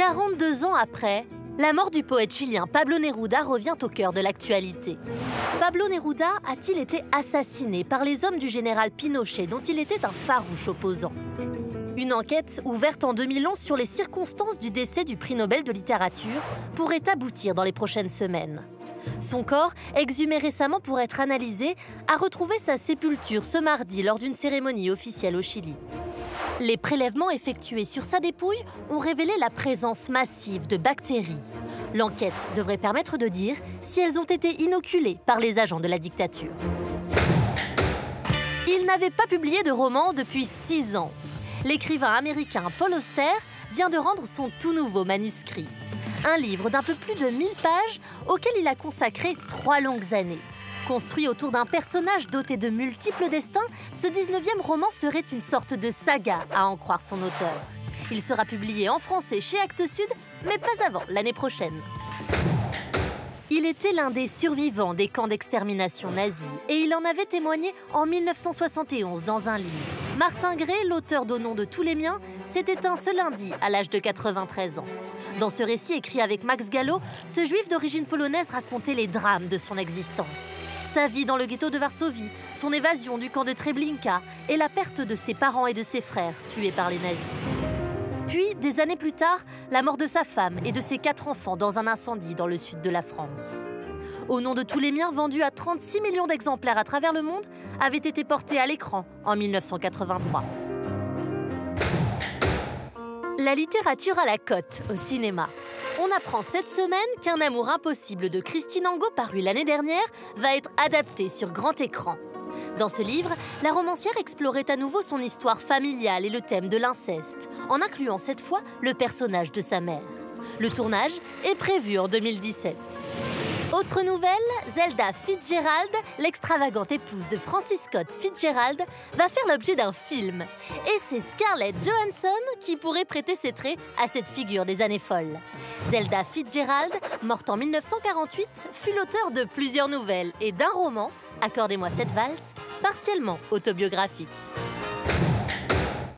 42 ans après, la mort du poète chilien Pablo Neruda revient au cœur de l'actualité. Pablo Neruda a-t-il été assassiné par les hommes du général Pinochet dont il était un farouche opposant? Une enquête ouverte en 2011 sur les circonstances du décès du prix Nobel de littérature pourrait aboutir dans les prochaines semaines. Son corps, exhumé récemment pour être analysé, a retrouvé sa sépulture ce mardi lors d'une cérémonie officielle au Chili. Les prélèvements effectués sur sa dépouille ont révélé la présence massive de bactéries. L'enquête devrait permettre de dire si elles ont été inoculées par les agents de la dictature. Il n'avait pas publié de roman depuis 6 ans. L'écrivain américain Paul Auster vient de rendre son tout nouveau manuscrit. Un livre d'un peu plus de 1000 pages auquel il a consacré 3 longues années. Construit autour d'un personnage doté de multiples destins, ce 19e roman serait une sorte de saga, à en croire son auteur. Il sera publié en français chez Actes Sud, mais pas avant l'année prochaine. Il était l'un des survivants des camps d'extermination nazis et il en avait témoigné en 1971 dans un livre. Martin Gray, l'auteur d'Au nom de tous les miens, s'est éteint ce lundi à l'âge de 93 ans. Dans ce récit écrit avec Max Gallo, ce juif d'origine polonaise racontait les drames de son existence. Sa vie dans le ghetto de Varsovie, son évasion du camp de Treblinka et la perte de ses parents et de ses frères tués par les nazis. Puis, des années plus tard, la mort de sa femme et de ses 4 enfants dans un incendie dans le sud de la France. Au nom de tous les miens, vendu à 36 millions d'exemplaires à travers le monde, avait été porté à l'écran en 1983. La littérature à la cote au cinéma. On apprend cette semaine qu'Un amour impossible de Christine Angot, paru l'année dernière, va être adapté sur grand écran. Dans ce livre, la romancière explorait à nouveau son histoire familiale et le thème de l'inceste, en incluant cette fois le personnage de sa mère. Le tournage est prévu en 2017. Autre nouvelle, Zelda Fitzgerald, l'extravagante épouse de Francis Scott Fitzgerald, va faire l'objet d'un film. Et c'est Scarlett Johansson qui pourrait prêter ses traits à cette figure des années folles. Zelda Fitzgerald, morte en 1948, fut l'auteur de plusieurs nouvelles et d'un roman, Accordez-moi cette valse, partiellement autobiographique.